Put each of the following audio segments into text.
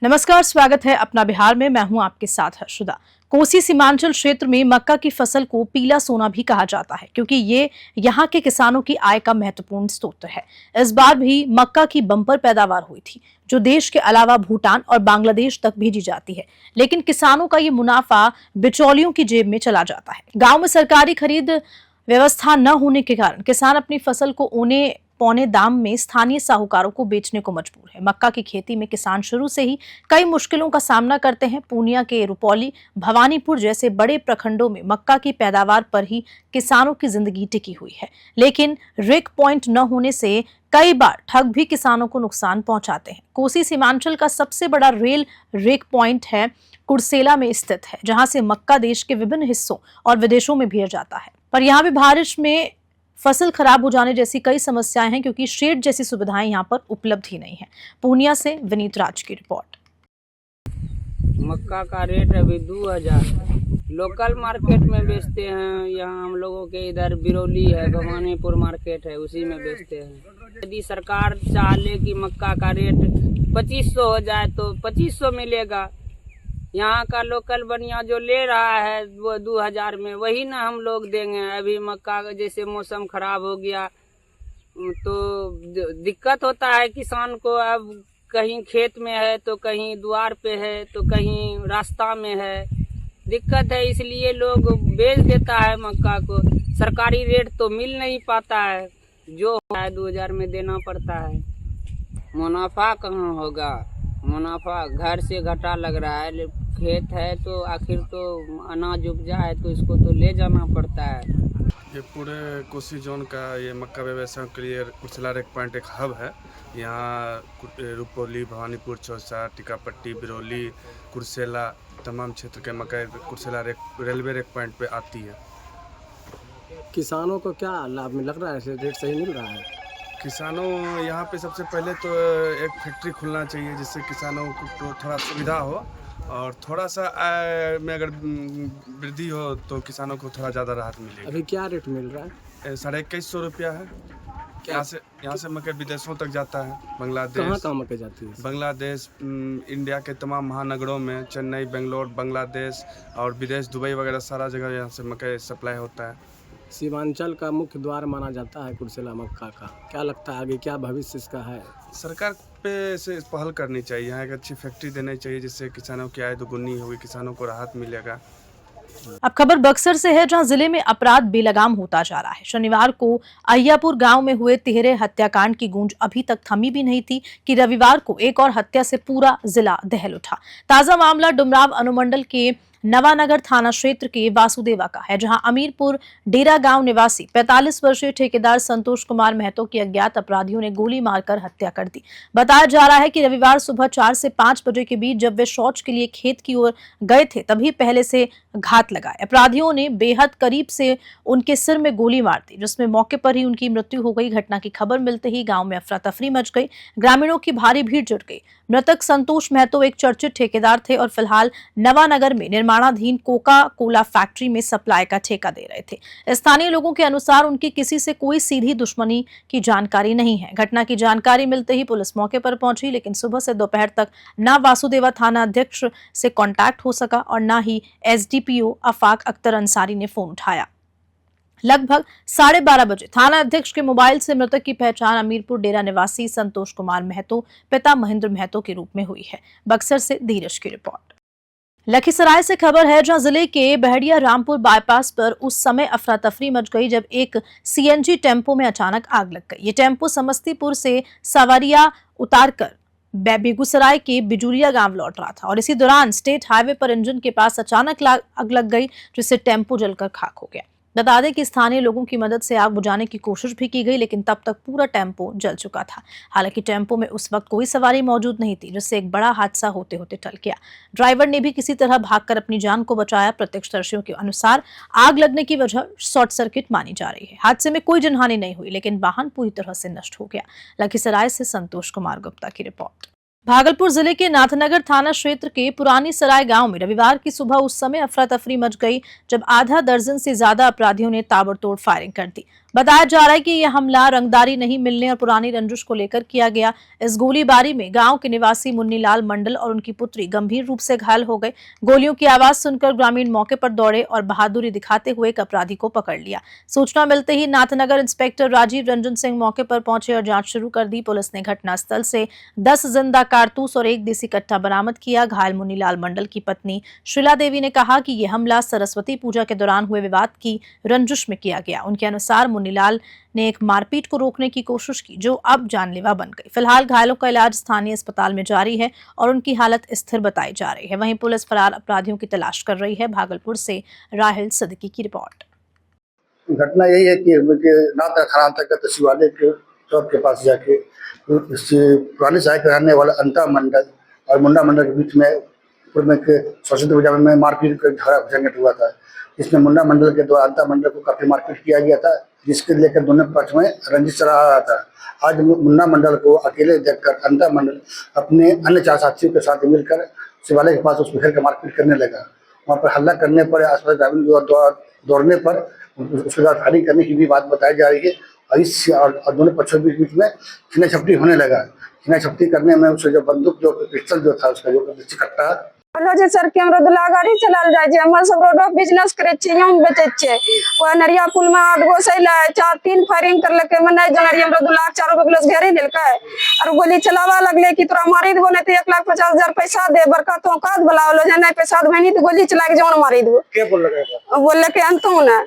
नमस्कार, स्वागत है अपना बिहार में। मैं हूं आपके साथ हर्षदा। कोसी सीमांचल क्षेत्र में मक्का की फसल को पीला सोना भी कहा जाता है क्योंकि ये यहाँ के किसानों की आय का महत्वपूर्ण स्रोत है। इस बार भी मक्का की बम्पर पैदावार हुई थी जो देश के अलावा भूटान और बांग्लादेश तक भेजी जाती है, लेकिन किसानों का ये मुनाफा बिचौलियों की जेब में चला जाता है। गाँव में सरकारी खरीद व्यवस्था न होने के कारण किसान अपनी फसल को औने पौने दाम में स्थानीय साहूकारों को बेचने को मजबूर है। मक्का की खेती में किसान शुरू से ही कई मुश्किलों का सामना करते हैं। पूर्णिया के रुपौली, भवानीपुर जैसे बड़े प्रखंडों में मक्का की पैदावार पर ही किसानों की जिंदगी टिकी हुई है, लेकिन रेक पॉइंट न होने से कई बार ठग भी किसानों को नुकसान पहुंचाते हैं। कोसी सीमांचल का सबसे बड़ा रेल रेक पॉइंट है कुर्सेला में स्थित है, जहां से मक्का देश के विभिन्न हिस्सों और विदेशों में भेजा जाता है। पर यहाँ भी बारिश में फसल खराब हो जाने जैसी कई समस्याएं हैं क्योंकि शेड जैसी सुविधाएं यहाँ पर उपलब्ध ही नहीं है। पूर्णिया से विनीत राज की रिपोर्ट। मक्का का रेट अभी 2000 लोकल मार्केट में बेचते हैं। यहाँ हम लोगों के इधर बिरौली है, भवानीपुर मार्केट है, उसी में बेचते हैं। यदि सरकार चाहे कि मक्का का रेट 2500 हो जाए तो 2500 मिलेगा। यहाँ का लोकल बनिया जो ले रहा है वो 2000 में, वही ना हम लोग देंगे। अभी मक्का का जैसे मौसम खराब हो गया तो दिक्कत होता है किसान को। अब कहीं खेत में है तो कहीं द्वार पे है तो कहीं रास्ता में है, दिक्कत है, इसलिए लोग बेच देता है मक्का को। सरकारी रेट तो मिल नहीं पाता है, जो है 2000 में देना पड़ता है। मुनाफा कहाँ होगा, मुनाफा घर से घाटा लग रहा है। खेत है तो आखिर तो अनाज उपजा है तो इसको तो ले जाना पड़ता है। ये पूरे कोसी जोन का ये मक्का व्यवसायों के लिए कुर्सेला रेक पॉइंट एक हब है। यहाँ रुपौली, भवानीपुर, चौसा, टीकापट्टी, बिरौली, कुर्सेला तमाम क्षेत्र के मक्का कुर्सेला रेलवे रेक पॉइंट पे आती है। किसानों को क्या लाभ लग रहा है, रेट सही मिल रहा है? किसानों यहाँ पे सबसे पहले तो एक फैक्ट्री खुलना चाहिए जिससे किसानों को थोड़ा सुविधा हो और थोड़ा सा आय में अगर वृद्धि हो तो किसानों को थोड़ा ज़्यादा राहत मिलेगी। अभी क्या रेट मिल रहा है? 2150 रुपया है। यहाँ से मक्का विदेशों तक जाता है। बांग्लादेश, कहाँ मक्का जाती है? बांग्लादेश, इंडिया के तमाम महानगरों में, चेन्नई, बेंगलोर, बांग्लादेश और विदेश, दुबई वगैरह सारा जगह यहाँ से मक्का सप्लाई होता है। सीमांचल का मुख्य द्वार माना जाता है कुर्सेला मक्का का। क्या लगता है आगे क्या भविष्य इसका है? सरकार पे से पहल करनी चाहिए, यहाँ एक अच्छी फैक्ट्री देनी चाहिए जिससे किसानों की आय दोगुनी होगी, किसानों को राहत मिलेगा। अब खबर बक्सर से है, जहां जिले में अपराध बेलगाम होता जा रहा है। शनिवार को अहियापुर गांव में हुए तिहरे हत्याकांड की गूंज अभी तक थमी भी नहीं थी कि रविवार को एक और हत्या से पूरा जिला दहल उठा। ताजा मामला डुमराव अनुमंडल के नवानगर थाना क्षेत्र के वासुदेवा का है, जहां अमीरपुर डेरा गांव निवासी 45 वर्षीय ठेकेदार संतोष कुमार महतो की अज्ञात अपराधियों ने गोली मारकर हत्या कर दी। बताया जा रहा है कि रविवार सुबह 4 से 5 बजे के बीच जब वे शौच के लिए खेत की ओर गए थे तभी पहले से घात लगाए। अपराधियों ने बेहद करीब से उनके सिर में गोली मार दी, जिसमें मौके पर ही उनकी मृत्यु हो गई। घटना की खबर मिलते ही गांव में अफरा तफरी मच गई, ग्रामीणों की भारी भीड़ जुट गई। मृतक संतोष महतो एक चर्चित ठेकेदार थे और फिलहाल नवानगर में निर्माणाधीन कोका कोला फैक्ट्री में सप्लाई का ठेका दे रहे थे। स्थानीय लोगों के अनुसार उनकी किसी से कोई सीधी दुश्मनी की जानकारी नहीं है। घटना की जानकारी मिलते ही पुलिस मौके पर पहुंची, लेकिन सुबह से दोपहर तक न वासुदेवा थाना अध्यक्ष से कांटेक्ट हो सका और न ही एसडीपीओ आफाक अख्तर अंसारी ने फोन उठाया। लगभग 12:30 बजे थाना अध्यक्ष के मोबाइल से मृतक की पहचान अमीरपुर डेरा निवासी संतोष कुमार महतो पिता महेंद्र महतो के रूप में हुई है। बक्सर से धीरज की रिपोर्ट। लखीसराय से खबर है, जहां जिले के बहड़िया रामपुर बाईपास पर उस समय अफरा तफरी मच गई जब एक सीएनजी टेम्पो में अचानक आग लग गई। ये टेम्पो समस्तीपुर से सवारियां उतारकर बेगूसराय के बिजुलिया गांव लौट रहा था और इसी दौरान स्टेट हाईवे पर इंजन के पास अचानक आग लग गई, जिससे टेम्पो जलकर खाक हो गया। बता दें कि स्थानीय लोगों की मदद से आग बुझाने की कोशिश भी की गई, लेकिन तब तक पूरा टेम्पो जल चुका था। हालांकि टेम्पो में उस वक्त कोई सवारी मौजूद नहीं थी, जिससे एक बड़ा हादसा होते होते टल गया। ड्राइवर ने भी किसी तरह भागकर अपनी जान को बचाया। प्रत्यक्षदर्शियों के अनुसार आग लगने की वजह शॉर्ट सर्किट मानी जा रही है। हादसे में कोई जनहानि नहीं हुई, लेकिन वाहन पूरी तरह से नष्ट हो गया। लखीसराय से संतोष कुमार गुप्ता की रिपोर्ट। भागलपुर जिले के नाथनगर थाना क्षेत्र के पुरानी सराय गांव में रविवार की सुबह उस समय अफरा तफरी मच गई जब आधा दर्जन से ज्यादा अपराधियों ने ताबड़तोड़ फायरिंग कर दी। बताया जा रहा है कि यह हमला रंगदारी नहीं मिलने और पुरानी रंजिश को लेकर किया गया। इस गोलीबारी में गांव के निवासी मुन्नीलाल मंडल और उनकी पुत्री गंभीर रूप से घायल हो गए। गोलियों की आवाज सुनकर ग्रामीण मौके पर दौड़े और बहादुरी दिखाते हुए एक अपराधी को पकड़ लिया। सूचना मिलते ही नाथनगर इंस्पेक्टर राजीव रंजन सिंह मौके पर पहुंचे और जांच शुरू कर दी। पुलिस ने घटनास्थल से 10 जिंदा कारतूस और 1 देसी कट्टा बरामद किया। घायल मुन्नीलाल मंडल की पत्नी शीला देवी ने कहा कि यह हमला सरस्वती पूजा के दौरान हुए विवाद की रंजिश में किया गया। उनके अनुसार मुन्नीलाल ने एक मारपीट को रोकने की कोशिश की जो अब जानलेवा बन गई। फिलहाल घायलों का इलाज स्थानीय अस्पताल में जारी है और उनकी हालत स्थिर बताई जा रही है। वहीं पुलिस फरार अपराधियों की तलाश कर रही है। भागलपुर से राहिल सिद्दीकी की रिपोर्ट। घटना यही है कि नाथ थाना अंतर्गत शिवालय के चौक के पास जाके पुराने शहर के रहने वाला अंता मंडल और मुंडा मंडल के बीच में पूर्व में सरस्वती पूजा में मारपीट का झगड़ा झंझट हुआ था। इसमें मुंडा मंडल के द्वारा अंता मंडल को काफी मारपीट किया गया था, जिसके लेकर दोनों पक्ष में रंजिश चला रहा था। आज मुन्ना मंडल को अकेले देखकर अंता मंडल अपने अन्य 4 साथियों के साथ मिलकर शिवालय के पास उसमें घेर कर मारपीट करने लगा। वहाँ पर हल्ला करने पर आसपास ग्रामीण दौड़ने पर उसके बाद फायरिंग करने की भी बात बताई जा रही है और दोनों पक्षों के बीच में खीना झपटी होने लगा। खीना झपटी करने में उससे जो बंदूक जो पिस्टल जो था उसका जो कट्टा हेलो जी सर, कैमरा दुला गाड़ी चलाल जाय छै। हम सब रोड बिजनेस करे छी, हम बेचे छै। ओ नरिया पुल में 8 गो सैला 4-3 फायरिंग करलके। मैं नहीं जनरी हमरा दुला 4 गो प्लस घेरे लेलकै और गोली चलावा लगले कि तोरा मारी देबो, नहीं तो 1,50,000 पैसा दे। बड़का तो काज बुलावलो जे नहीं पैसा देबनी तो गोली चला के जान मारी देबो। के बोललके अंतु ने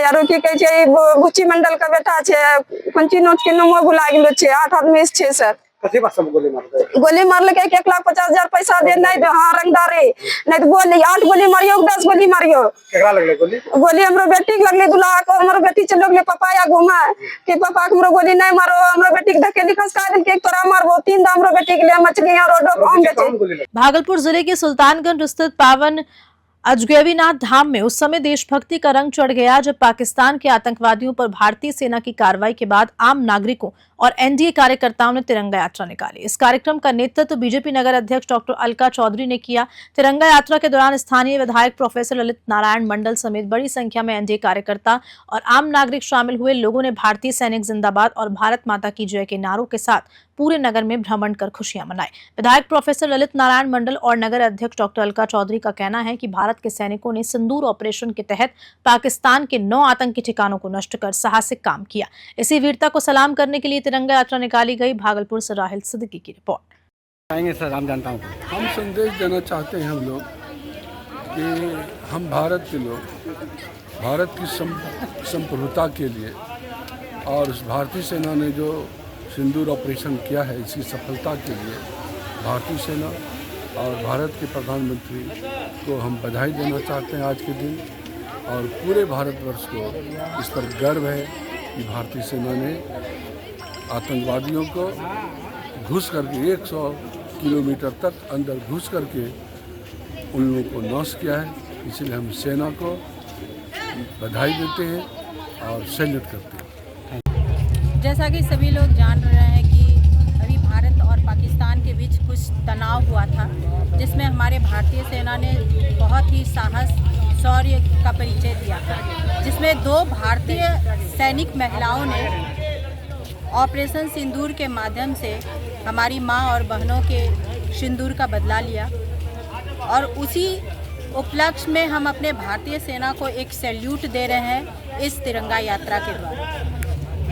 यारो की कहे छै बुच्ची मंडल का बेटा छै, कोंची नोच के नामो बुला गेलो छै। 8 आदमी छै सर। कथी बात सब गोली मारलके 1,50,000 पैसा दे नहीं दे। हाँ रंगदारे नहीं तो गोली 8 गोली मारियो 10 गोली मारियो। केकरा लगले गोली? गोली हमरो बेटी के लगले, दुल्हा को। हमरो बेटी चलो गेले पापा या घुमा कि पापा हमरो गोली नहीं मारो। हमरो बेटी के धक्के खसका देल के तोरा मारबो। 3 दा हमरो बेटी के लिए मछली रोड आम बेचे। भागलपुर जिले के सुल्तानगंज स्थित पावन अजगैबीनाथ धाम में उस समय देशभक्ति का रंग चढ़ गया जब पाकिस्तान के आतंकवादियों पर भारतीय सेना की कार्रवाई के बाद आम नागरिकों और एनडीए कार्यकर्ताओं ने तिरंगा यात्रा निकाली। इस कार्यक्रम का नेतृत्व बीजेपी नगर अध्यक्ष डॉक्टर अलका चौधरी ने किया। तिरंगा यात्रा के दौरान स्थानीय विधायक प्रोफेसर ललित नारायण मंडल समेत बड़ी संख्या में एनडीए कार्यकर्ता और आम नागरिक शामिल हुए। लोगों ने भारतीय सैनिक जिंदाबाद और भारत माता की जय के नारों के साथ पूरे नगर में भ्रमण कर खुशियां मनाई। विधायक प्रोफेसर ललित नारायण मंडल और नगर अध्यक्ष डॉक्टर अलका चौधरी का कहना है कि भारत के सैनिकों ने सिंदूर ऑपरेशन के तहत पाकिस्तान के 9 आतंकी ठिकानों को नष्ट कर साहसिक काम किया। इसी वीरता को सलाम करने के लिए तिरंगा यात्रा निकाली गई। भागलपुर से राहिल सिद्दीकी की रिपोर्ट। आएंगे सर, हम जानता हूँ। हम संदेश देना चाहते हैं हम लोग कि हम भारत के लोग भारत की संप्रभुता के लिए और उस भारतीय सेना ने जो सिंदूर ऑपरेशन किया है, इसकी सफलता के लिए भारतीय सेना और भारत के प्रधानमंत्री को हम बधाई देना चाहते हैं आज के दिन। और पूरे भारतवर्ष को इस पर गर्व है कि भारतीय सेना ने आतंकवादियों को घुस करके 100 किलोमीटर तक अंदर घुस करके उन लोगों को नाश किया है। इसलिए हम सेना को बधाई देते हैं और सैल्यूट करते हैं। जैसा कि सभी लोग जान रहे हैं कि अभी भारत और पाकिस्तान के बीच कुछ तनाव हुआ था, जिसमें हमारे भारतीय सेना ने बहुत ही साहस शौर्य का परिचय दिया था, जिसमें 2 भारतीय सैनिक महिलाओं ने ऑपरेशन सिंदूर के माध्यम से हमारी माँ और बहनों के सिंदूर का बदला लिया। और उसी उपलक्ष्य में हम अपने भारतीय सेना को एक सैल्यूट दे रहे हैं इस तिरंगा यात्रा के द्वारा।